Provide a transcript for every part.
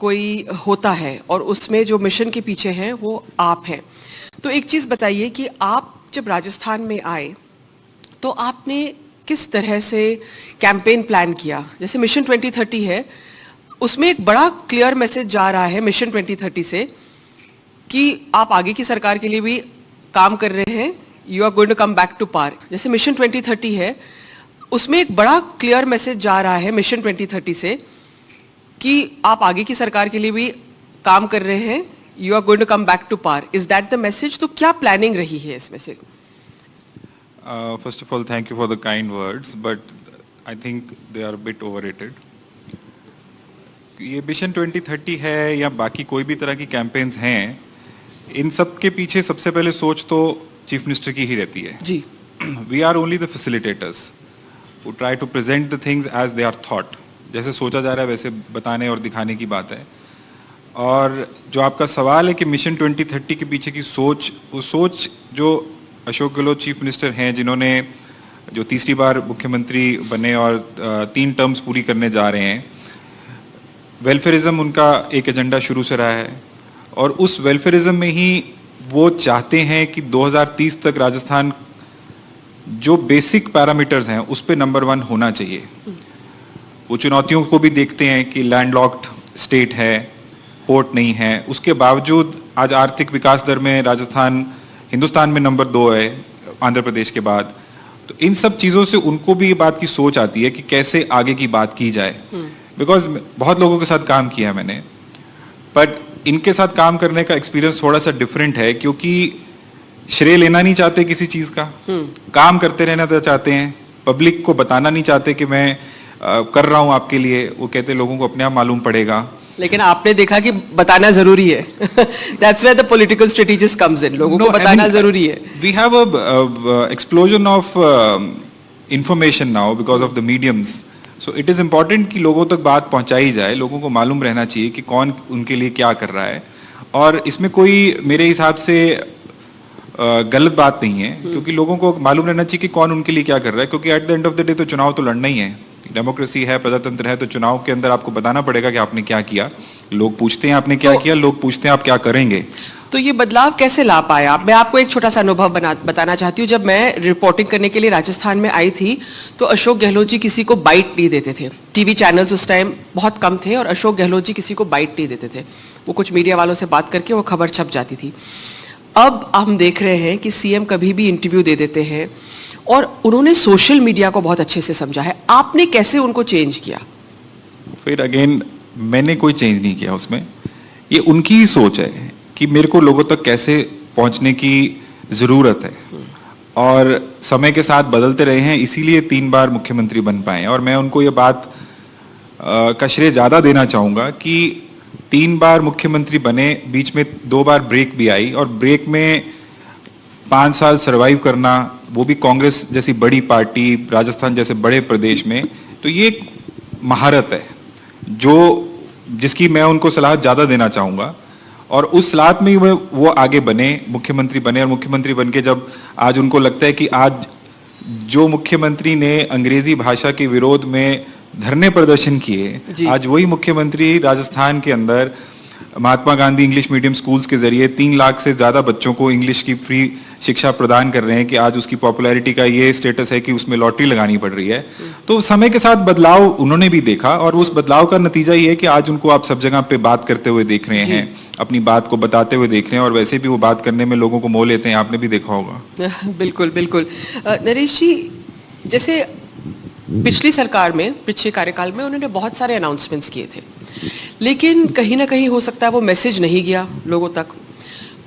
कोई होता है और उसमें जो मिशन के पीछे हैं वो आप हैं। तो एक चीज़ बताइए कि आप जब राजस्थान में आए तो आपने किस तरह से कैंपेन प्लान किया? जैसे मिशन 2030 है, उसमें एक बड़ा क्लियर मैसेज जा रहा है मिशन 2030 से कि आप आगे की सरकार के लिए भी काम कर रहे हैं, you are going to come back to power. जैसे मिशन 2030 है, उसमें एक बड़ा क्लियर मैसेज जा रहा है मिशन 2030 से कि आप आगे की सरकार के लिए भी काम कर रहे हैं, you are going to come back to power. Is that the message? तो क्या प्लानिंग रही है इसमें से? First of all, thank you for the kind words, but I think they are a bit overrated. ये मिशन 2030 है या बाकी कोई भी तरह की कैंपेन्स हैं, इन सब के पीछे सबसे पहले सोच तो चीफ मिनिस्टर की ही रहती है जी। We are only the facilitators who try to present the things as they are thought. जैसे सोचा जा रहा है वैसे बताने और दिखाने की बात है। और जो आपका सवाल है कि मिशन 2030 के पीछे की सोच, वो सोच जो अशोक गहलोत चीफ मिनिस्टर हैं, जिन्होंने जो तीसरी बार मुख्यमंत्री बने और 3 टर्म्स पूरी करने जा रहे हैं, वेलफेयरिज्म उनका एक एजेंडा शुरू से रहा है और उस वेलफेयरिज्म में ही वो चाहते हैं कि 2030 तक राजस्थान जो बेसिक पैरामीटर्स हैं उस पे नंबर 1 होना चाहिए। वो चुनौतियों को भी देखते हैं कि लैंडलॉक्ड स्टेट है, पोर्ट नहीं है, उसके बावजूद आज आर्थिक विकास दर में राजस्थान हिंदुस्तान में नंबर 2 है आंध्र प्रदेश के बाद। तो इन सब चीज़ों से उनको भी ये बात की सोच आती है कि कैसे आगे की बात की जाए। बिकॉज बहुत लोगों के साथ काम किया मैंने, बट इनके साथ काम करने का एक्सपीरियंस थोड़ा सा डिफरेंट है, क्योंकि श्रेय लेना नहीं चाहते किसी चीज का, काम करते रहना तो चाहते हैं, पब्लिक को बताना नहीं चाहते कि मैं कर रहा हूं आपके लिए। वो कहते लोगों को अपने आप मालूम पड़ेगा। लेकिन आपने देखा कि बताना जरूरी है। That's where the political strategist comes in. लोगों को बताना जरूरी है। We have a explosion of information now because of the mediums. So it is important कि लोगों तक बात पहुंचाई जाए, लोगों को मालूम रहना चाहिए कि कौन उनके लिए क्या कर रहा है। और इसमें कोई मेरे हिसाब से गलत बात नहीं है, क्योंकि लोगों को मालूम रहना चाहिए कि कौन उनके लिए क्या कर रहा है। क्योंकि eight the end of the day तो चुनाव तो लड़ना ही है, डेमोक्रेसी है, प्रजातंत्र है, तो चुनाव के अंदर आपको बताना पड़ेगा कि आपने क्या किया। लोग पूछते हैं आपने क्या किया, लोग पूछते हैं आप क्या करेंगे। तो ये बदलाव कैसे ला पाए आप? मैं आपको एक छोटा सा अनुभव बताना चाहती हूँ। जब मैं रिपोर्टिंग करने के लिए राजस्थान में आई थी तो अशोक गहलोत जी किसी को बाइट नहीं देते थे। टीवी चैनल्स उस टाइम बहुत कम थे और अशोक गहलोत जी किसी को बाइट नहीं देते थे। वो कुछ मीडिया वालों से बात करके वो खबर छप जाती थी। अब हम देख रहे हैं कि सीएम कभी भी इंटरव्यू दे देते हैं और उन्होंने सोशल मीडिया को बहुत अच्छे से समझा है। आपने कैसे उनको चेंज किया? फिर अगेन मैंने कोई चेंज नहीं किया उसमें, ये उनकी ही सोच है कि मेरे को लोगों तक कैसे पहुंचने की जरूरत है। और समय के साथ बदलते रहे हैं, इसीलिए 3 बार मुख्यमंत्री बन पाए। और मैं उनको ये बात का श्रेय ज्यादा देना चाहूंगा कि 3 बार मुख्यमंत्री बने, बीच में 2 बार ब्रेक भी आई, और ब्रेक में 5 साल सरवाइव करना, वो भी कांग्रेस जैसी बड़ी पार्टी, राजस्थान जैसे बड़े प्रदेश में, तो ये एक महारत है जिसकी मैं उनको सलाह ज्यादा देना चाहूंगा। और उस सलाह में वो आगे बने, मुख्यमंत्री बने। और मुख्यमंत्री बन के जब आज उनको लगता है कि आज जो मुख्यमंत्री ने अंग्रेजी भाषा के विरोध में धरने प्रदर्शन किए, आज वही मुख्यमंत्री राजस्थान के अंदर Mahatma Gandhi English medium schools के जरिए 3 लाख से ज्यादा बच्चों को इंग्लिश की फ्री शिक्षा प्रदान कर रहे हैं, कि आज उसकी पॉपुलैरिटी का ये स्टेटस है कि उसमें लॉटरी लगानी पड़ रही है। तो समय के साथ बदलाव उन्होंने भी देखा, और उस बदलाव का नतीजा ये है कि आज उनको आप सब जगह पे बात करते हुए देख रहे हैं, अपनी बात को बताते हुए देख रहे हैं, और वैसे भी वो बात करने में लोगों को मोह लेते हैं, आपने भी देखा होगा। बिल्कुल बिल्कुल। नरेश जी, जैसे पिछली सरकार में, पिछले कार्यकाल में उन्होंने बहुत सारे अनाउंसमेंट्स किए थे, लेकिन कहीं ना कहीं हो सकता है वो मैसेज नहीं गया लोगों तक।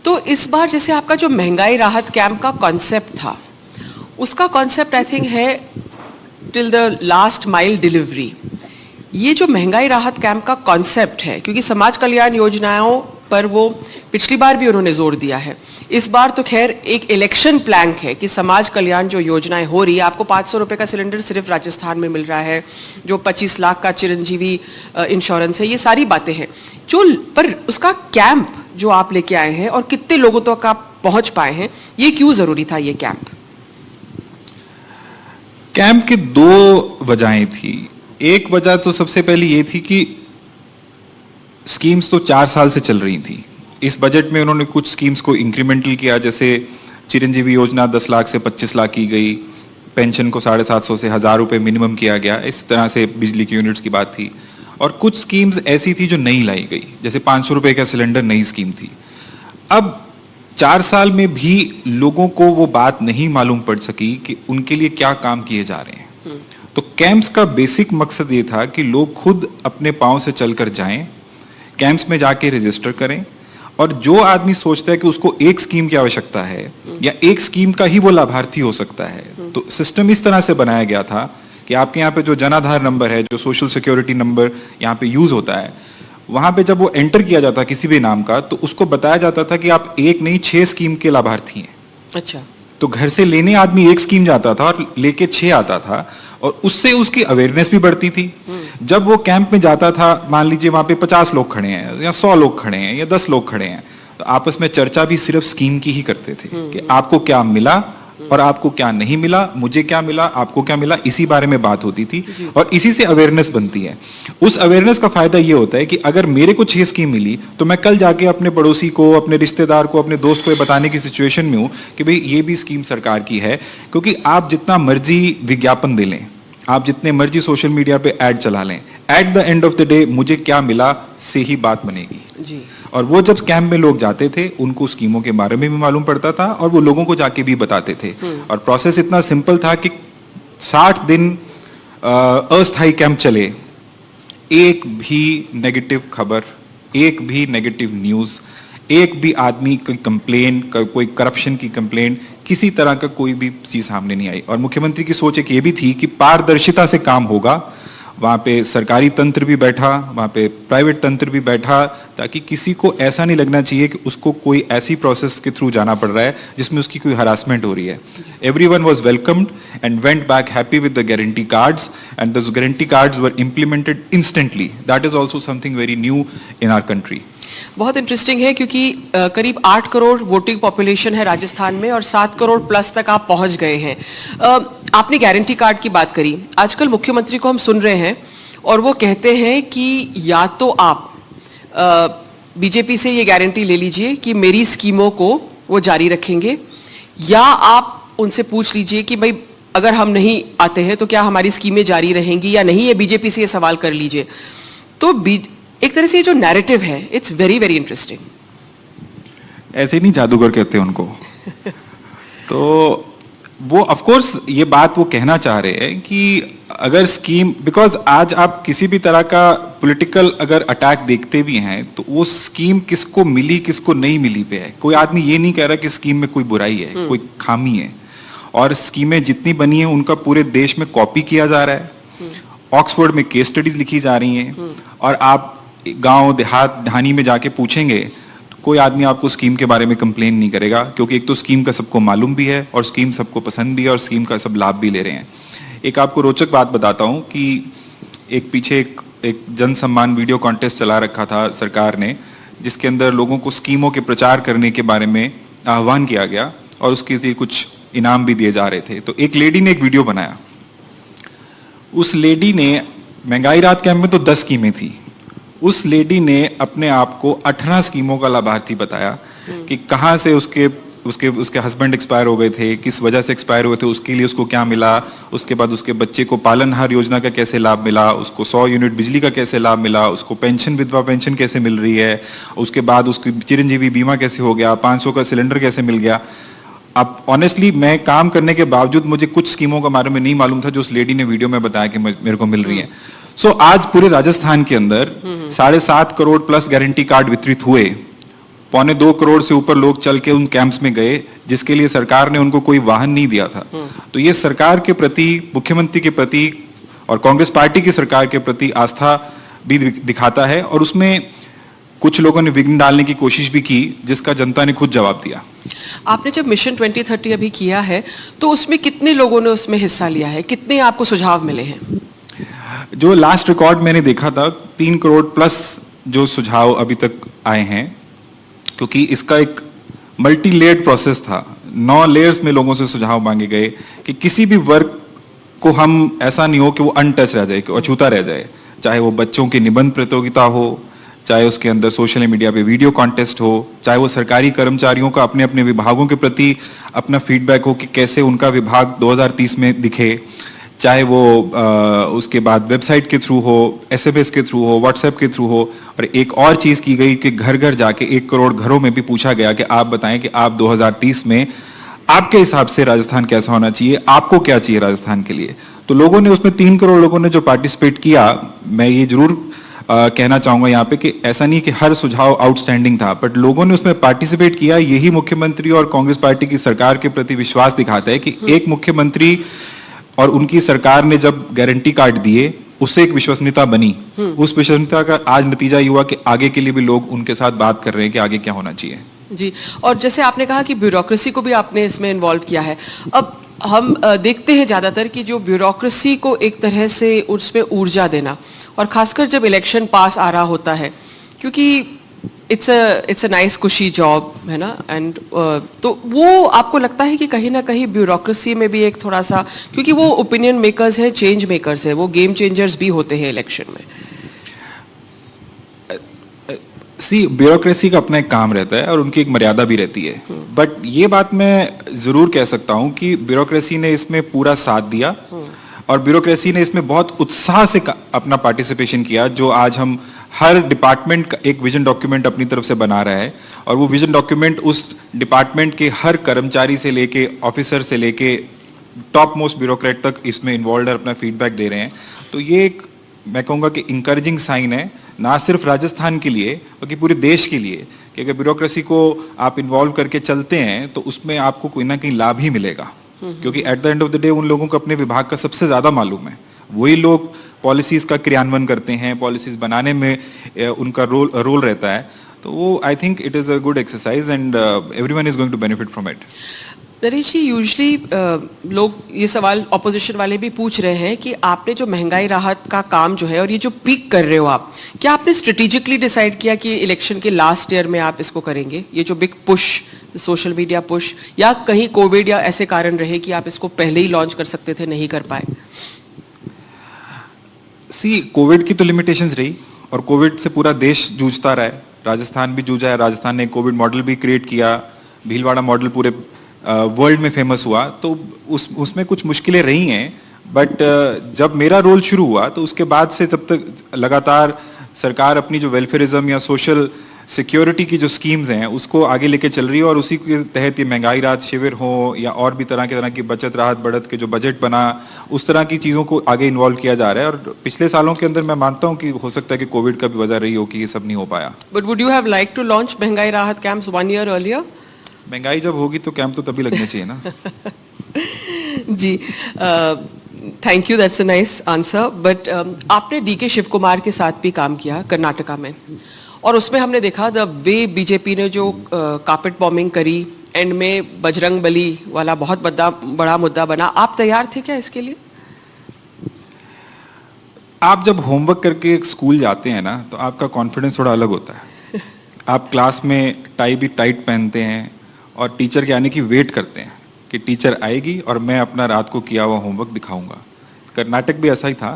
तो इस बार जैसे आपका जो महंगाई राहत कैंप का कॉन्सेप्ट था, उसका कॉन्सेप्ट आई थिंक है till the last mile delivery. ये जो महंगाई राहत कैंप का कॉन्सेप्ट है, क्योंकि समाज कल्याण योजनाओं पर वो पिछली बार भी उन्होंने जोर दिया है, इस बार तो खैर एक इलेक्शन प्लैंक है कि समाज कल्याण जो योजनाएं हो रही है, आपको 500 रुपए का सिलेंडर सिर्फ राजस्थान में मिल रहा है, जो 25 लाख का चिरंजीवी इंश्योरेंस है, ये सारी बातें हैं जो, पर उसका कैंप जो आप लेके आए हैं और कितने लोगों तक आप पहुंच पाए हैं, ये क्यों जरूरी था ये कैंप? कैंप की 2 वजहें थी। एक वजह तो सबसे पहले ये थी कि स्कीम्स तो 4 साल से चल रही थी। इस बजट में उन्होंने कुछ स्कीम्स को इंक्रीमेंटल किया, जैसे चिरंजीवी योजना 10 लाख से 25 लाख की गई, पेंशन को 750 से 1000 रुपए मिनिमम किया गया, इस तरह से बिजली की यूनिट्स की बात थी। और कुछ स्कीम्स ऐसी थी जो नहीं लाई गई, जैसे 500 रुपए का सिलेंडर नई स्कीम थी। अब 4 साल में भी लोगों को वो बात नहीं मालूम पड़ सकी कि उनके लिए क्या काम किए जा रहे हैं। तो कैंप्स का बेसिक मकसद ये था कि लोग खुद अपने पांव से चलकर जाएं, कैंप्स में जाके रजिस्टर करें, और जो आदमी सोचता है कि उसको एक स्कीम की आवश्यकता है या एक स्कीम का ही वो लाभार्थी हो सकता है, तो सिस्टम इस तरह से बनाया गया था कि आपके यहाँ पे जो जन आधार नंबर है, जो सोशल सिक्योरिटी नंबर यहाँ पे यूज होता है, वहां पे जब वो एंटर किया जाता किसी भी नाम का, तो उसको बताया जाता था कि आप एक नहीं 6 स्कीम के लाभार्थी हैं। अच्छा। तो घर से लेने आदमी एक स्कीम जाता था और लेके 6 आता था, और उससे उसकी अवेयरनेस भी बढ़ती थी। जब वो कैंप में जाता था, मान लीजिए वहां पे 50 लोग खड़े हैं या 100 लोग खड़े हैं या 10 लोग खड़े हैं, तो आपस में चर्चा भी सिर्फ स्कीम की ही करते थे कि आपको क्या मिला और आपको क्या नहीं मिला, मुझे क्या मिला, आपको क्या मिला, इसी बारे में बात होती थी और इसी से अवेयरनेस बनती है। उस अवेयरनेस का फायदा ये होता है कि अगर मेरे को 6 स्कीम मिली तो मैं कल जाके अपने पड़ोसी को, अपने रिश्तेदार को, अपने दोस्त को ये बताने की सिचुएशन में हूं कि भाई ये भी स्कीम सरकार की है। क्योंकि आप जितना मर्जी विज्ञापन दे लें, आप जितने मर्जी सोशल मीडिया पे ऐड चला लें, eight the end of the day मुझे क्या मिला से ही बात बनेगी जी। और वो जब कैंप में लोग जाते थे, उनको स्कीमों के बारे में भी मालूम पड़ता था और वो लोगों को जाके भी बताते थे। और प्रोसेस इतना सिंपल था कि 60 दिन अस्थायी कैंप चले, एक भी नेगेटिव खबर, एक भी नेगेटिव न्यूज, एक भी आदमी की कंप्लेन, कोई करप्शन की कंप्लेन, किसी तरह का कोई भी चीज सामने नहीं आई। और मुख्यमंत्री की सोच एक ये भी थी कि पारदर्शिता से काम होगा। वहां पे सरकारी तंत्र भी बैठा, वहां पे प्राइवेट तंत्र भी बैठा, ताकि किसी को ऐसा नहीं लगना चाहिए कि उसको कोई ऐसी प्रोसेस के थ्रू जाना पड़ रहा है जिसमें उसकी कोई हरासमेंट हो रही है। Everyone was welcomed and went back happy with the guarantee cards, and those guarantee cards were implemented instantly. That is also something very new in our country. बहुत इंटरेस्टिंग है क्योंकि करीब 8 करोड़ वोटिंग पॉपुलेशन है राजस्थान में और 7 करोड़ प्लस तक आप पहुंच गए हैं। आपने गारंटी कार्ड की बात करी। आजकल मुख्यमंत्री को हम सुन रहे हैं और वो कहते हैं कि या तो आप बीजेपी से ये गारंटी ले लीजिए कि मेरी स्कीमों को वो जारी रखेंगे, या आप उनसे पूछ लीजिए कि भाई अगर हम नहीं आते हैं तो क्या हमारी स्कीमें जारी रहेंगी या नहीं, ये बीजेपी से ये सवाल कर लीजिए। तो एक तरह से ये जो नैरेटिव है, इट्स वेरी वेरी इंटरेस्टिंग। ऐसे नहीं जादूगर कहते उनको। तो वो ऑफ कोर्स ये बात वो कहना चाह रहे हैं कि अगर स्कीम, बिकॉज आज आप किसी भी तरह का पॉलिटिकल अगर अटैक देखते भी हैं तो वो स्कीम किसको मिली किसको नहीं मिली पे है। कोई आदमी ये नहीं कह रहा कि स्कीम में कोई बुराई है, कोई खामी है, और स्कीमें जितनी बनी है उनका पूरे देश में कॉपी किया जा रहा है। ऑक्सफोर्ड में केस स्टडीज लिखी जा रही हैं, और आप गांव देहात ढानी में जाके पूछेंगे तो कोई आदमी आपको स्कीम के बारे में कंप्लेन नहीं करेगा, क्योंकि एक तो स्कीम का सबको मालूम भी है और स्कीम सबको पसंद भी है और स्कीम का सब लाभ भी ले रहे हैं। एक आपको रोचक बात बताता हूं कि एक पीछे एक जन सम्मान वीडियो कॉन्टेस्ट चला रखा था सरकार ने, जिसके अंदर लोगों को स्कीमों के प्रचार करने के बारे में आह्वान किया गया और उसके लिए कुछ इनाम भी दिए जा रहे थे। तो एक लेडी ने एक वीडियो बनाया। उस लेडी ने, महंगाई राहत कैंप में तो 10 स्कीमें थी, उस लेडी ने अपने आप को 18 स्कीमों का लाभार्थी बताया कि कहां से उसके हस्बैंड एक्सपायर हो गए थे, किस वजह से एक्सपायर हुए थे, उसके लिए उसको क्या मिला, उसके बाद उसके बच्चे को पालनहार योजना का कैसे लाभ मिला, उसको 100 यूनिट बिजली का कैसे लाभ मिला, उसको पेंशन, विधवा पेंशन कैसे मिल रही है, उसके बाद उसकी चिरंजीवी बीमा कैसे हो गया, 500 का सिलेंडर कैसे मिल गया। अब ऑनेस्टली मैं काम करने के बावजूद मुझे कुछ स्कीमों के बारे में नहीं मालूम था जो उस लेडी ने वीडियो में बताया कि मेरे को मिल रही है। सो आज पूरे राजस्थान के अंदर 7.5 करोड़ प्लस गारंटी कार्ड वितरित हुए, 1.25 करोड़ से ऊपर लोग चल के उन कैंप्स में गए, जिसके लिए सरकार ने उनको कोई वाहन नहीं दिया था। तो ये सरकार के प्रति, मुख्यमंत्री के प्रति और कांग्रेस पार्टी की सरकार के प्रति आस्था भी दिखाता है, और उसमें कुछ लोगों ने विघ्न डालने की कोशिश भी की, जिसका जनता ने खुद जवाब दिया। आपने जब मिशन 2030 अभी किया है तो उसमें कितने लोगों ने उसमें हिस्सा लिया है, कितने आपको सुझाव मिले हैं? जो लास्ट रिकॉर्ड मैंने देखा था 3 करोड़ प्लस जो सुझाव अभी तक आए हैं, क्योंकि इसका एक मल्टी लेयर्ड प्रोसेस था। 9 लेयर्स में लोगों से सुझाव मांगे गए कि किसी भी वर्ग को हम ऐसा नहीं हो कि वो अनटच रह जाए, कि अछूता रह जाए, चाहे वो बच्चों की निबंध प्रतियोगिता हो, चाहे उसके अंदर सोशल मीडिया पे वीडियो कॉन्टेस्ट हो, चाहे वो सरकारी कर्मचारियों का अपने अपने विभागों के प्रति अपना फीडबैक हो कि कैसे उनका विभाग 2030 में दिखे, चाहे वो उसके बाद वेबसाइट के थ्रू हो, एसएमएस के थ्रू हो, व्हाट्सएप के थ्रू हो। और एक और चीज़ की गई कि घर घर जाके 1 करोड़ घरों में भी पूछा गया कि आप बताएं कि आप 2030 में आपके हिसाब से राजस्थान कैसा होना चाहिए, आपको क्या चाहिए राजस्थान के लिए। तो लोगों ने उसमें 3 करोड़ लोगों ने जो पार्टिसिपेट किया, मैं ये जरूर कहना चाहूंगा यहाँ पे कि ऐसा नहीं कि हर सुझाव आउटस्टैंडिंग था, बट लोगों ने उसमें पार्टिसिपेट किया। यही मुख्यमंत्री और कांग्रेस पार्टी की सरकार के प्रति विश्वास दिखाता है कि एक मुख्यमंत्री और उनकी सरकार ने जब गारंटी कार्ड दिए, उससे एक विश्वसनीयता बनी। उस विश्वसनीयता का आज नतीजा ये हुआ कि आगे के लिए भी लोग उनके साथ बात कर रहे हैं कि आगे क्या होना चाहिए। जी, और जैसे आपने कहा कि ब्यूरोक्रेसी को भी आपने इसमें इन्वॉल्व किया है। अब हम देखते हैं ज़्यादातर कि जो ब्यूरोक्रेसी को एक तरह से उसमें ऊर्जा देना, और खासकर जब इलेक्शन पास आ रहा होता है, क्योंकि इट्स अ नाइस कुशी जॉब है ना, एंड तो वो आपको लगता है कि कहीं ना कहीं ब्यूरोक्रेसी में भी एक थोड़ा सा, क्योंकि वो ओपिनियन मेकर्स है, चेंज मेकर्स है, वो गेम चेंजर्स भी होते हैं इलेक्शन में। ब्यूरोक्रेसी का अपना एक काम रहता है और उनकी एक मर्यादा भी रहती है, बट ये बात मैं जरूर कह सकता हूं कि ब्यूरोक्रेसी ने इसमें पूरा साथ दिया और ब्यूरोक्रेसी ने इसमें बहुत उत्साह से अपना पार्टिसिपेशन किया। जो आज हम हर डिपार्टमेंट का एक विजन डॉक्यूमेंट अपनी तरफ से बना रहा है, और वो विजन डॉक्यूमेंट उस डिपार्टमेंट के हर कर्मचारी से लेके ऑफिसर से लेके टॉप मोस्ट ब्यूरोक्रेट तक इसमें इन्वॉल्व है, अपना फीडबैक दे रहे हैं। तो ये एक, मैं कहूँगा कि इंकरेजिंग साइन है, ना सिर्फ राजस्थान के लिए बल्कि पूरे देश के लिए, कि अगर ब्यूरोक्रेसी को आप इन्वॉल्व करके चलते हैं तो उसमें आपको कोई ना कहीं लाभ ही मिलेगा। क्योंकि eight the end of the day उन लोगों को अपने विभाग का सबसे ज्यादा मालूम है, वही लोग पॉलिसीज का क्रियान्वयन करते हैं, पॉलिसीज बनाने में उनका रोल रहता है। तो वो I think it is a good exercise and everyone is going to benefit from it. Naresh ji, usually लोग ये सवाल ऑपोजिशन वाले भी पूछ रहे हैं कि आपने जो महंगाई राहत का काम जो है और ये जो पीक कर रहे हो आप, क्या आपने स्ट्रेटेजिकली डिसाइड किया कि इलेक्शन के लास्ट ईयर में आप इसको करेंगे, ये जो big push, social media push, या कहीं कोविड या ऐसे कारण रहे कि आप इसको पहले ही लॉन्च कर सकते थे, नहीं कर पाए? कोविड की तो लिमिटेशंस रही और कोविड से पूरा देश जूझता रहा है, राजस्थान भी जूझा है। राजस्थान ने कोविड मॉडल भी क्रिएट किया, भीलवाड़ा मॉडल पूरे वर्ल्ड में फेमस हुआ, तो उसमें कुछ मुश्किलें रही हैं। बट जब मेरा रोल शुरू हुआ तो उसके बाद से जब तक लगातार सरकार अपनी जो वेलफेयरिज्म या सोशल सिक्योरिटी की जो स्कीम्स हैं उसको आगे लेके चल रही है, और उसी के तहत ये महंगाई राहत शिविर हो या और भी तरह की बचत राहत बढ़त के जो बजट बना, उस तरह की चीज़ों को आगे इन्वॉल्व किया जा रहा है। और पिछले सालों के अंदर मैं मानता हूँ कि हो सकता है कि कोविड का भी वजह रही हो कि ये सब नहीं हो पाया। But would you have like to launch महंगाई राहत कैंप्स 1 year अर्लियर? महंगाई जब होगी तो कैंप तो तभी लगने चाहिए ना। जी, thank you, that's a nice answer. But आपने डीके शिव कुमार के साथ भी काम किया कर्नाटका में, और उसमें हमने देखा द वे बीजेपी ने जो कार्पेट बॉम्बिंग करी, एंड में बजरंग बली वाला बहुत बड़ा मुद्दा बना। आप तैयार थे क्या इसके लिए? आप जब होमवर्क करके स्कूल जाते हैं ना तो आपका कॉन्फिडेंस थोड़ा अलग होता है। आप क्लास में टाई भी टाइट पहनते हैं और टीचर के आने की वेट करते हैं कि टीचर आएगी और मैं अपना रात को किया हुआ होमवर्क दिखाऊंगा। कर्नाटक भी ऐसा ही था।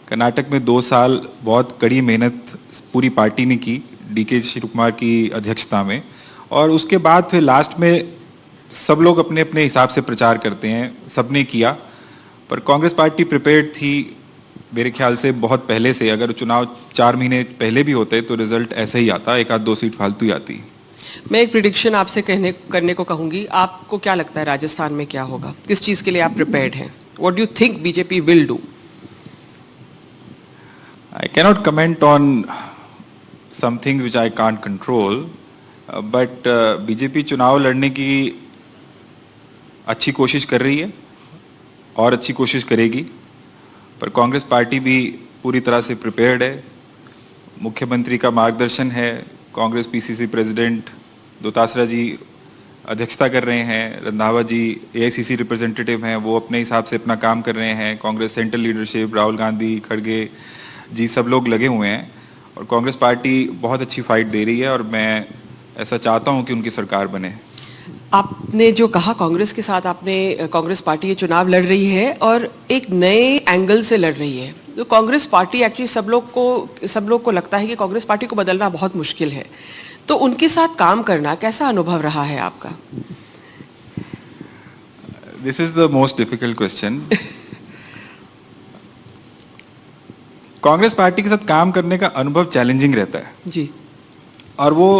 कर्नाटक में 2 साल बहुत कड़ी मेहनत पूरी पार्टी ने की डीके शिव कुमार की अध्यक्षता में, और उसके बाद फिर लास्ट में सब लोग अपने अपने हिसाब से प्रचार करते हैं, सबने किया। पर कांग्रेस पार्टी प्रिपेयर्ड थी मेरे ख्याल से बहुत पहले से। अगर चुनाव 4 महीने पहले भी होते तो रिजल्ट ऐसे ही आता, 1-2 सीट फालतू ही आती। मैं एक प्रिडिक्शन आपसे करने को कहूंगी। आपको क्या लगता है राजस्थान में क्या होगा? किस चीज के लिए आप प्रिपेयर्ड हैं? What do you think BJP will do? I cannot comment on something which I can't control, but BJP चुनाव लड़ने की अच्छी कोशिश कर रही है और अच्छी कोशिश करेगी, पर कांग्रेस पार्टी भी पूरी तरह से प्रिपेयर्ड है। मुख्यमंत्री का मार्गदर्शन है, कांग्रेस पीसीसी प्रेसिडेंट दोतासरा जी अध्यक्षता कर रहे हैं, रंधावा जी एआईसीसी रिप्रेजेंटेटिव हैं, वो अपने हिसाब से अपना काम कर रहे हैं। कांग्रेस सेंट्रल लीडरशिप, राहुल गांधी, खड़गे जी, सब लोग लगे हुए हैं और कांग्रेस पार्टी बहुत अच्छी फाइट दे रही है, और मैं ऐसा चाहता हूं कि उनकी सरकार बने। आपने जो कहा कांग्रेस के साथ, आपने कांग्रेस पार्टी ये चुनाव लड़ रही है और एक नए एंगल से लड़ रही है। तो कांग्रेस पार्टी एक्चुअली सब लोग को लगता है कि कांग्रेस पार्टी को बदलना बहुत मुश्किल है, तो उनके साथ काम करना कैसा अनुभव रहा है आपका? This is the most difficult question. Congress party के साथ काम करने का अनुभव चैलेंजिंग रहता है जी। और वो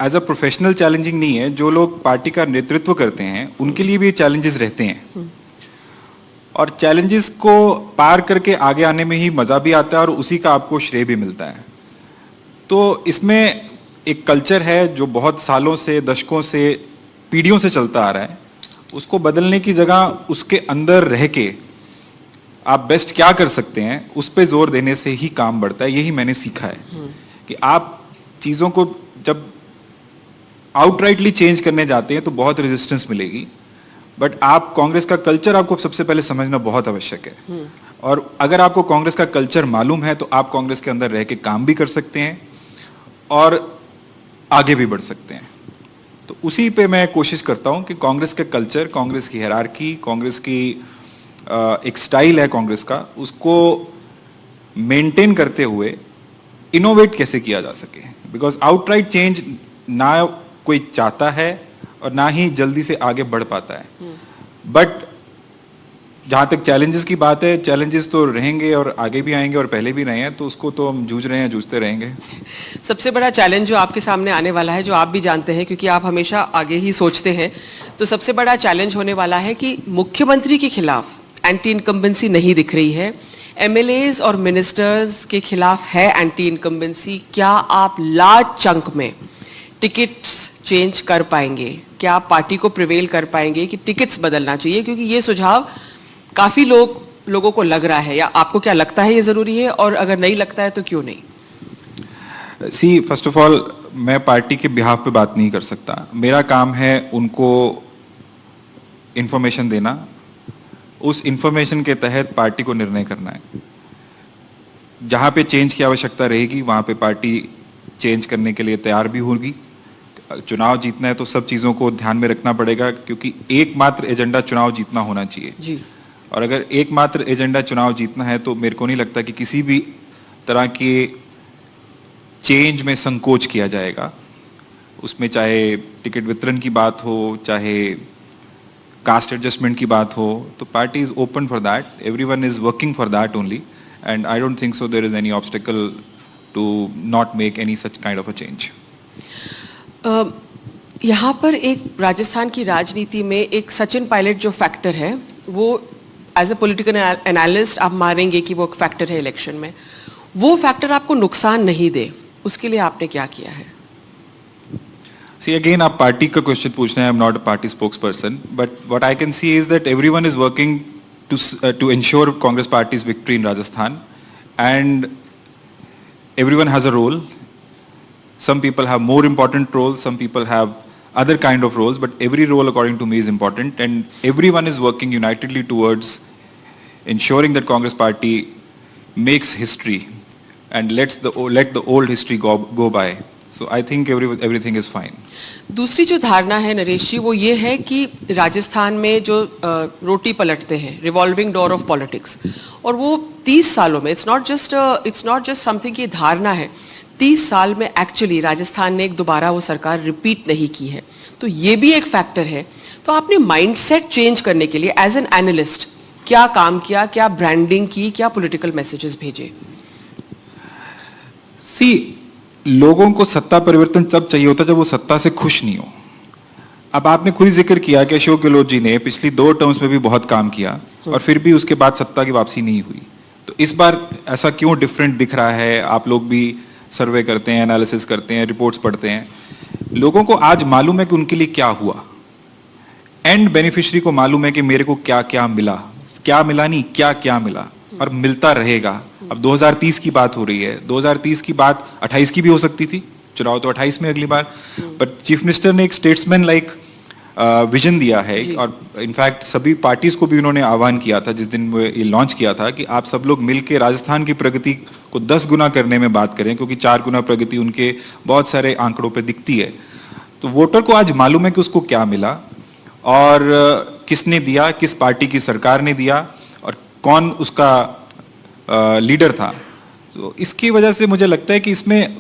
एज अ प्रोफेशनल चैलेंजिंग नहीं है। जो लोग पार्टी का नेतृत्व करते हैं उनके लिए भी चैलेंजेस रहते हैं और चैलेंजेस को पार करके आगे आने में ही मजा भी आता है और उसी का आपको श्रेय भी मिलता है। तो इसमें एक कल्चर है जो बहुत सालों से, दशकों से, पीढ़ियों से चलता आ रहा है। उसको बदलने की जगह उसके अंदर रह के आप बेस्ट क्या कर सकते हैं उस पे जोर देने से ही काम बढ़ता है। यही मैंने सीखा है कि आप चीजों को जब आउटराइटली चेंज करने जाते हैं तो बहुत रेजिस्टेंस मिलेगी, बट आप कांग्रेस का कल्चर आपको सबसे पहले समझना बहुत आवश्यक है। और अगर आपको कांग्रेस का कल्चर मालूम है तो आप कांग्रेस के अंदर रह के काम भी कर सकते हैं और आगे भी बढ़ सकते हैं। तो उसी पे मैं कोशिश करता हूं कि कांग्रेस के कल्चर, कांग्रेस की हायरार्की, कांग्रेस की एक स्टाइल है कांग्रेस का, उसको मेंटेन करते हुए इनोवेट कैसे किया जा सके। बिकॉज आउटराइट चेंज ना कोई चाहता है और ना ही जल्दी से आगे बढ़ पाता है। बट जहां तक चैलेंजेस की बात है, चैलेंजेस तो रहेंगे और आगे भी आएंगे और पहले भी रहे हैं, तो उसको तो हम जूझ रहे हैं, जूझते रहेंगे। सबसे बड़ा चैलेंज जो आपके सामने आने वाला है, जो आप भी जानते हैं क्योंकि आप हमेशा आगे ही सोचते हैं, तो सबसे बड़ा चैलेंज होने वाला है कि मुख्यमंत्री के खिलाफ एंटी इनकम्बेंसी नहीं दिख रही है, एमएलएज और मिनिस्टर्स के खिलाफ है एंटी इनकम्बेंसी। क्या आप लार्ज चंक में टिकट्स चेंज कर पाएंगे? क्या आप पार्टी को प्रिवेल कर पाएंगे कि टिकट्स बदलना चाहिए? क्योंकि ये सुझाव काफी लोगों को लग रहा है, या आपको क्या लगता है ये जरूरी है, और अगर नहीं लगता है तो क्यों नहीं? सी, फर्स्ट ऑफ ऑल मैं पार्टी के बिहाफ पे बात नहीं कर सकता। मेरा काम है उनको इंफॉर्मेशन देना, उस इंफॉर्मेशन के तहत पार्टी को निर्णय करना है। जहां पे चेंज की आवश्यकता रहेगी वहां पे पार्टी चेंज करने के लिए तैयार भी होगी। चुनाव जीतना है तो सब चीजों को ध्यान में रखना पड़ेगा, क्योंकि एकमात्र एजेंडा चुनाव जीतना होना चाहिए जी। और अगर एकमात्र एजेंडा चुनाव जीतना है तो मेरे को नहीं लगता कि किसी भी तरह के चेंज में संकोच किया जाएगा। उसमें चाहे टिकट वितरण की बात हो, चाहे कास्ट एडजस्टमेंट की बात हो, तो party is open for that, everyone is working for that only, and I don't think so there is any obstacle to not make any such kind of a change. यहाँ पर एक राजस्थान की राजनीति में एक सचिन पायलट जो फैक्टर है, वो एज ए पॉलिटिकल एनालिस्ट आप मानेंगे कि वो एक फैक्टर है इलेक्शन में, वो फैक्टर आपको नुकसान नहीं दे, उसके लिए आपने क्या किया है? See, again, आप पार्टी का क्वेश्चन पूछ रहे हैं। I'm not a party spokesperson, but what I can see is that everyone is working to ensure Congress Party's victory in Rajasthan, and everyone has a role. Some people have more important roles, some people have other kind of roles, but every role according to me is important, and everyone is working unitedly towards ensuring that Congress Party makes history and let the old history go by. So I think everything is fine. दूसरी जो धारणा है नरेश जी, वो ये है कि राजस्थान में जो रोटी पलटते हैं, रिवॉल्विंग डोर ऑफ पॉलिटिक्स, और वो 30 सालों में, इट्स नॉट जस्ट समथिंग की धारणा है, 30 साल में एक्चुअली राजस्थान ने एक दोबारा वो सरकार रिपीट नहीं की है, तो ये भी एक फैक्टर है। तो आपने माइंडसेट चेंज करने के लिए एज एन एनालिस्ट क्या काम किया, क्या ब्रांडिंग की, क्या पॉलिटिकल मैसेजेस भेजे? सी, लोगों को सत्ता परिवर्तन तब चाहिए होता जब वो सत्ता से खुश नहीं हो। अब आपने खुद ही जिक्र किया कि अशोक गहलोत जी ने पिछली 2 टर्म्स में भी बहुत काम किया और फिर भी उसके बाद सत्ता की वापसी नहीं हुई। तो इस बार ऐसा क्यों डिफरेंट दिख रहा है? आप लोग भी सर्वे करते हैं, एनालिसिस करते हैं, रिपोर्ट्स पढ़ते हैं। लोगों को आज मालूम है कि उनके लिए क्या हुआ, एंड बेनिफिशियरी को मालूम है कि मेरे को क्या क्या मिला, क्या मिला नहीं, क्या क्या मिला और मिलता रहेगा। अब 2030 की बात हो रही है, 2030 की बात 28 की भी हो सकती थी, चुनाव तो 28 में अगली बार, बट चीफ मिनिस्टर ने एक स्टेट्समैन लाइक विजन दिया है, और इनफैक्ट सभी पार्टीज को भी उन्होंने आह्वान किया था जिस दिन वो ये लॉन्च किया था कि आप सब लोग मिलकर राजस्थान की प्रगति को 10 गुना करने में बात करें, क्योंकि 4 गुना प्रगति उनके बहुत सारे आंकड़ों पे दिखती है। तो वोटर को आज मालूम है कि उसको क्या मिला और किसने दिया, किस पार्टी की सरकार ने दिया और कौन उसका लीडर था। तो इसकी वजह से मुझे लगता है कि इसमें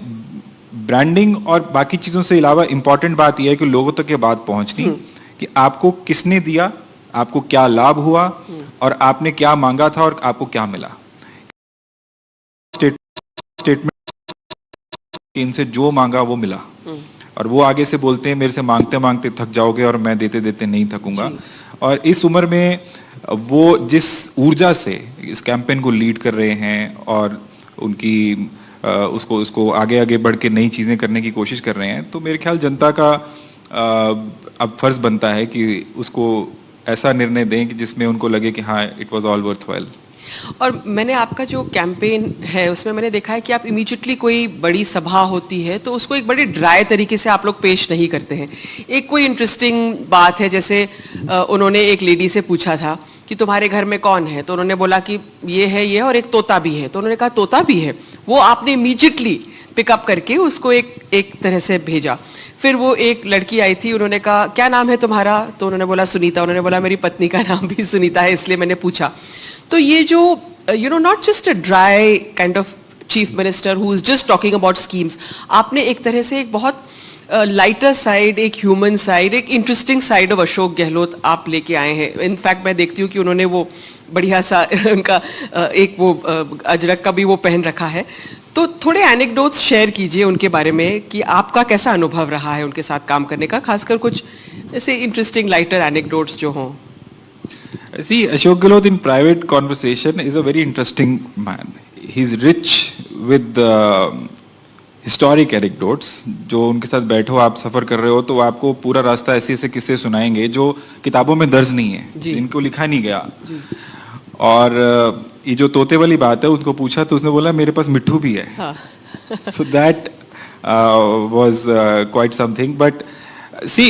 ब्रांडिंग और बाकी चीजों से अलावा इंपॉर्टेंट बात यह है कि लोगों तक ये बात पहुंचनी कि आपको किसने दिया, आपको क्या लाभ हुआ और आपने क्या मांगा था और आपको क्या मिला। स्टेटमेंट इनसे जो मांगा वो मिला और वो आगे से बोलते हैं मेरे से मांगते मांगते थक जाओगे और मैं देते देते नहीं थकूंगा। और इस उम्र में वो जिस ऊर्जा से इस कैंपेन को लीड कर रहे हैं और उनकी उसको आगे आगे बढ़ के नई चीजें करने की कोशिश कर रहे हैं, तो मेरे ख्याल जनता का अब फर्ज बनता है कि उसको ऐसा निर्णय दें कि जिसमें उनको लगे कि हाँ इट वाज ऑल वर्थवहाइल। और मैंने आपका जो कैंपेन है उसमें मैंने देखा है कि आप इमीडिएटली कोई बड़ी सभा होती है तो उसको एक बड़े ड्राई तरीके से आप लोग पेश नहीं करते हैं। एक कोई इंटरेस्टिंग बात है, जैसे उन्होंने एक लेडी से पूछा था कि तुम्हारे घर में कौन है, तो उन्होंने बोला कि ये है और एक तोता भी है। तो उन्होंने कहा तोता भी है, वो आपने इमीडिएटली पिकअप करके उसको एक तरह से भेजा। फिर वो एक लड़की आई थी, उन्होंने कहा क्या नाम है तुम्हारा, तो उन्होंने बोला सुनीता। उन्होंने बोला मेरी पत्नी का नाम भी सुनीता है इसलिए मैंने पूछा। तो ये जो not just a dry kind of chief minister who is just talking about schemes, आपने एक तरह से एक बहुत लाइटर साइड, एक ह्यूमन साइड, एक interesting side of Ashok Gehlot आप लेके आए हैं। इनफैक्ट मैं देखती हूँ कि उन्होंने वो बढ़िया सा उनका एक वो अजरक का भी वो पहन रखा है। तो थोड़े एनेक्डोट्स शेयर कीजिए उनके बारे में कि आपका कैसा अनुभव रहा है उनके साथ काम करने का, खासकर कुछ ऐसे इंटरेस्टिंग लाइटर एनेक्डोट्स जो हों। See, Ashok Gehlot in private conversation is a very interesting man. He's rich with historic anecdotes. जो उनके साथ बैठो, आप सफर कर रहे हो तो आपको पूरा रास्ता ऐसे ऐसे किस्से सुनाएंगे जो किताबों में दर्ज नहीं है, इनको लिखा नहीं गया। और ये जो तोते वाली बात है, उनको पूछा तो उसने बोला मेरे पास मिट्ठू भी है। So that was quite something. But see,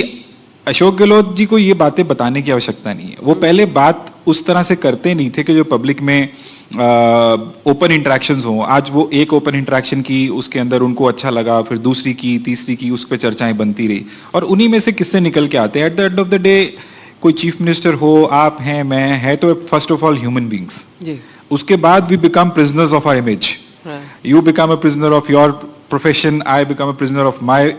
Ashok Gehlot ji को ये बातें बताने की आवश्यकता नहीं है। वो पहले बात उस तरह से करते नहीं थे कि जो पब्लिक में ओपन इंटरेक्शंस हो। आज वो एक ओपन इंटरेक्शन की, उसके अंदर उनको अच्छा लगा, फिर दूसरी की, तीसरी की, उस पर चर्चाएं बनती रही और उन्हीं में से किससे निकल के आते हैं। At the end of the day कोई चीफ मिनिस्टर हो, आप हैं, मैं है, तो first of all human beings. उसके बाद we become prisoners of our image. You become a prisoner of your profession, I become a prisoner of my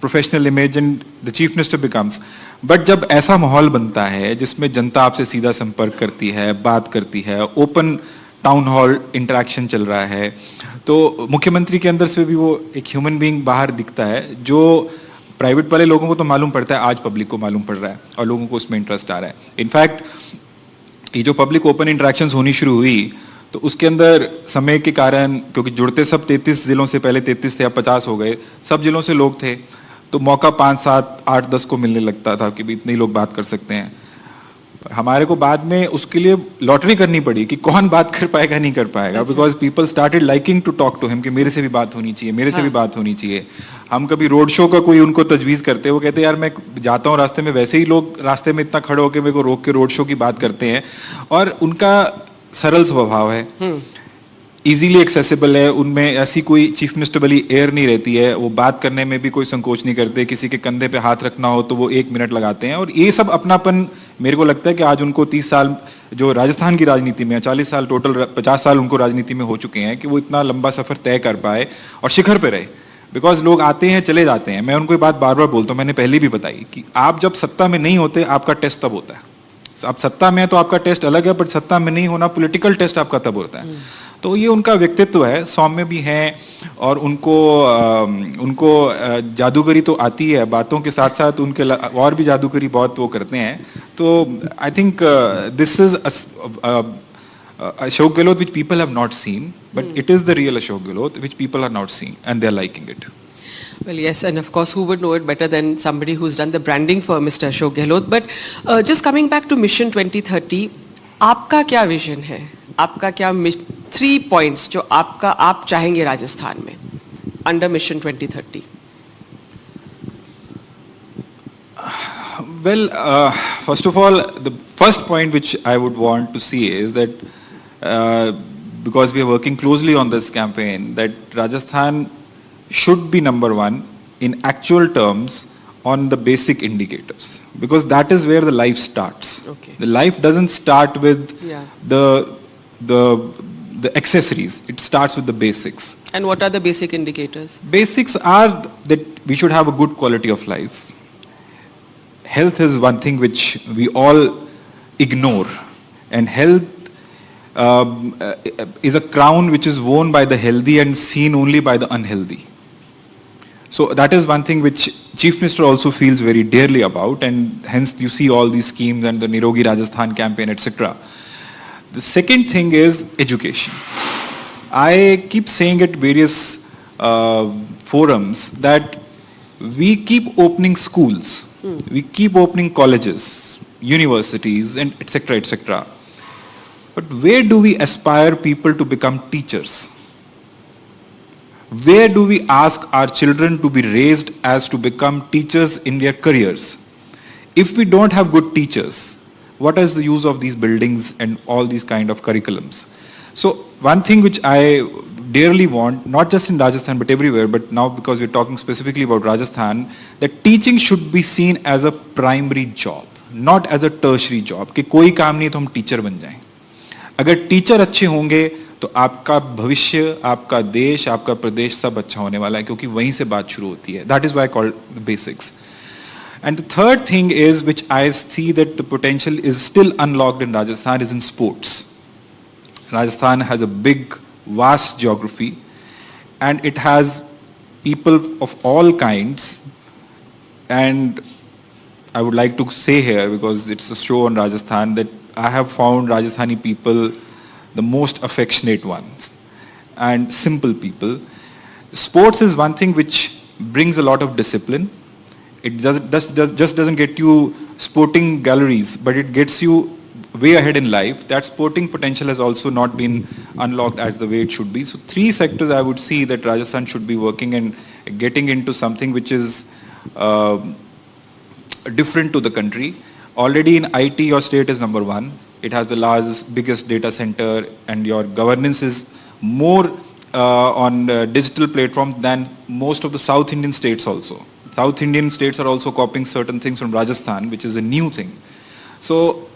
professional image and the chief minister becomes. But जब ऐसा माहौल बनता है जिसमें जनता आपसे सीधा संपर्क करती है, बात करती है, ओपन टाउन हॉल इंटरेक्शन चल रहा है, तो मुख्यमंत्री के अंदर से भी वो एक ह्यूमन बीइंग बाहर दिखता है जो प्राइवेट वाले लोगों को तो मालूम पड़ता है, आज पब्लिक को मालूम पड़ रहा है और लोगों को उसमें इंटरेस्ट आ रहा है। इनफैक्ट ये जो पब्लिक ओपन इंटरेक्शंस होनी शुरू हुई तो उसके अंदर समय के कारण, क्योंकि जुड़ते सब 33 जिलों से, पहले 33 थे अब 50 हो गए, सब जिलों से लोग थे, तो मौका 5, 7, 8, 10 को मिलने लगता था कि भी इतने लोग बात कर सकते हैं। हमारे को बाद में उसके लिए लॉटरी करनी पड़ी कि कौन बात कर पाएगा नहीं कर पाएगा, because people started liking to talk to him कि मेरे से भी बात होनी चाहिए, मेरे से भी बात होनी चाहिए। हम कभी रोड शो का कोई उनको तजवीज़ करते, वो कहते यार मैं जाता हूँ रास्ते में, वैसे ही लोग रास्ते में इतना खड़े होकर मेरे को रोक के रोड शो की बात करते हैं। और उनका सरल स्वभाव है, इजीली एक्सेसिबल है, उनमें ऐसी कोई चीफ मिनिस्टर वाली एयर नहीं रहती है, वो बात करने में भी कोई संकोच नहीं करते, किसी के कंधे पे हाथ रखना हो तो वो 1 मिनट लगाते हैं। और ये सब अपनापन मेरे को लगता है कि आज उनको 30 साल जो राजस्थान की राजनीति में, 40 साल टोटल, 50 साल उनको राजनीति में हो चुके हैं कि वो इतना लंबा सफर तय कर पाए और शिखर पे रहे। बिकॉज लोग आते हैं चले जाते हैं। मैं उनको ये बात बार बार बोलता हूँ, मैंने पहले भी बताई कि आप जब सत्ता में नहीं होते आपका टेस्ट तब होता है। आप सत्ता में है तो आपका टेस्ट अलग है, बट सत्ता में नहीं होना, पॉलिटिकल टेस्ट आपका तब होता है। तो ये उनका व्यक्तित्व है, सौम्य भी हैं और उनको जादूगरी तो आती है, बातों के साथ साथ उनके और भी जादूगरी बहुत वो करते हैं। तो I think this is Ashok Gehlot which people have not seen, but it is the real Ashok Gehlot which people are not seeing and they are liking it. Well, yes, and of course, who would know it better than somebody who's done the branding for Mr. Ashok Gehlot? But just coming back to Mission 2030, आपका क्या vision है? आपका क्या 3 points जो आप चाहेंगे राजस्थान में under Mission 2030? Well, first of all, the first point which I would want to see is that because we are working closely on this campaign, that Rajasthan should be number 1 in actual terms on the basic indicators, because that is where the life starts. Okay. The life doesn't start with the the accessories. It starts with the basics. And what are the basic indicators? Basics are that we should have a good quality of life. Health is one thing which we all ignore, and health is a crown which is worn by the healthy and seen only by the unhealthy. So that is one thing which Chief Minister also feels very dearly about, and hence you see all these schemes and the Nirogi Rajasthan campaign, etc. The second thing is education. I keep saying at various forums that we keep opening schools, we keep opening colleges, universities, and etc., etc. But where do we aspire people to become teachers? Where do we ask our children to be raised as to become teachers in their careers? If we don't have good teachers, what is the use of these buildings and all these kind of curriculums? So one thing which I dearly want, not just in Rajasthan but everywhere, but now because we're talking specifically about Rajasthan, that teaching should be seen as a primary job, not as a tertiary job, कि कोई काम नहीं तो हम teacher बन जाएं. अगर teacher अच्छे होंगे तो आपका भविष्य, आपका देश, आपका प्रदेश सब अच्छा होने वाला है, क्योंकि वहीं से बात शुरू होती है. That is why I call it basics. And the third thing is, which I see that the potential is still unlocked in Rajasthan, is in sports. Rajasthan has a big, vast geography, and it has people of all kinds. And I would like to say here, because it's a show on Rajasthan, that I have found Rajasthani people the most affectionate ones and simple people. Sports is one thing which brings a lot of discipline. It just doesn't get you sporting galleries, but it gets you way ahead in life. That sporting potential has also not been unlocked as the way it should be. So 3 sectors I would see that Rajasthan should be working and getting into something which is different to the country. Already in IT, your state is number 1. It has the largest, biggest data center, and your governance is more on digital platform than most of the South Indian states also. South Indian states are also copying certain things from Rajasthan, which is a new thing. So,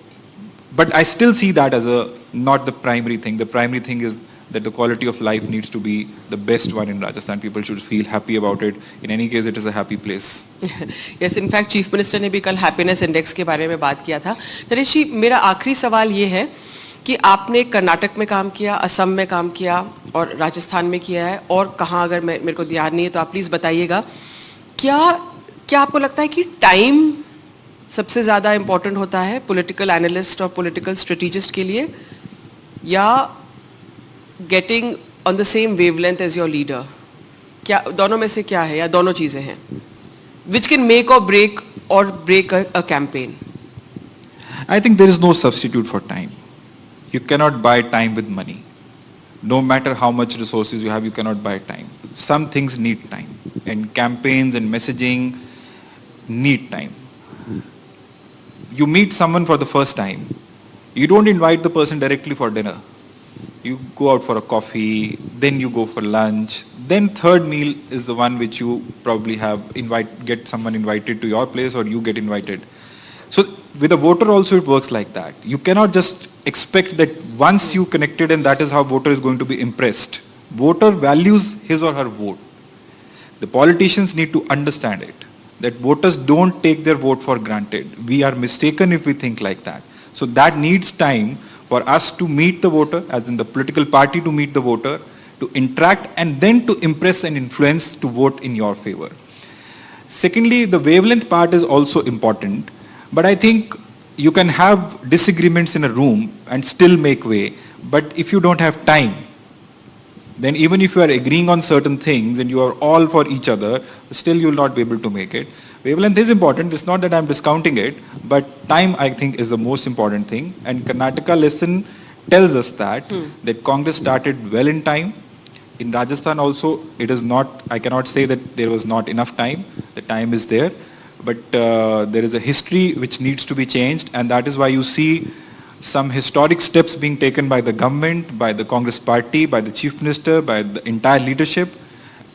but I still see that as not the primary thing. The primary thing is that the quality of life needs to be the best one in Rajasthan. People should feel happy about it. In any case, it is a happy place. Yes, in fact, Chief Minister ने भी कल happiness index के बारे में बात किया था. नरेश जी, मेरा आखिरी सवाल ये है कि आपने कर्नाटक में काम किया, असम में काम किया और राजस्थान में किया है, और कहाँ अगर मेरे को ध्यान नहीं है तो आप प्लीज़ बताइएगा. क्या आपको लगता है कि टाइम सबसे ज़्यादा इम्पोर्टेंट होता है पॉलिटिकल एनालिस्ट और पॉलिटिकल स्ट्रेटेजिस्ट के लिए, या getting on the same wavelength as your leader? क्या दोनों में से क्या है, या दोनों चीज़ें हैं? Which can make or break a campaign? I think there is no substitute for time. You cannot buy time with money. No matter how much resources you have, you cannot buy time. Some things need time, and campaigns and messaging need time. You meet someone for the first time, you don't invite the person directly for dinner. You go out for a coffee, then you go for lunch, then third meal is the one which you probably get someone invited to your place, or you get invited. So with a voter also it works like that. You cannot just expect that once you connected and that is how voter is going to be impressed. Voter values his or her vote. The politicians need to understand it, that voters don't take their vote for granted. We are mistaken if we think like that. So that needs time for us to meet the voter, as in the political party to meet the voter, to interact, and then to impress and influence to vote in your favor. Secondly, the wavelength part is also important, but I think you can have disagreements in a room and still make way, but if you don't have time, then even if you are agreeing on certain things and you are all for each other, still you will not be able to make it. Wavelength is important. It's not that I'm discounting it, but time, I think, is the most important thing. And Karnataka lesson tells us that Congress started well in time. In Rajasthan also, it is not, I cannot say that there was not enough time. The time is there, but there is a history which needs to be changed, and that is why you see some historic steps being taken by the government, by the Congress party, by the Chief Minister, by the entire leadership,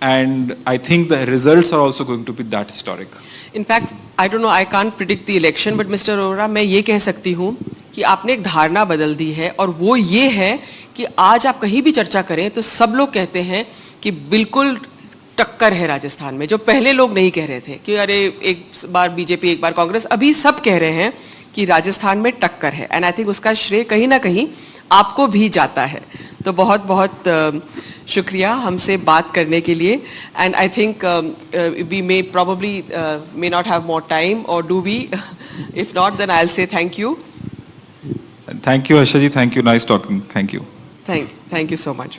and I think the results are also going to be that historic. In fact, I don't know, I can't predict the election, but Mr. Arora, मैं ये कह सकती हूँ कि आपने एक धारणा बदल दी है, और वो ये है कि आज आप कहीं भी चर्चा करें तो सब लोग कहते हैं कि बिल्कुल टक्कर है राजस्थान में, जो पहले लोग नहीं कह रहे थे कि अरे एक बार बीजेपी एक बार कांग्रेस, अभी सब कह रहे हैं कि राजस्थान में टक्कर है। एंड आई थिंक उसका श्रेय कहीं ना कहीं आपको भी जाता है। तो बहुत बहुत शुक्रिया हमसे बात करने के लिए। And I think we may probably may not have more time, और do we? If not then I will say thank you. Thank you Harsha ji, thank you, nice talking, thank you. Thank you so much.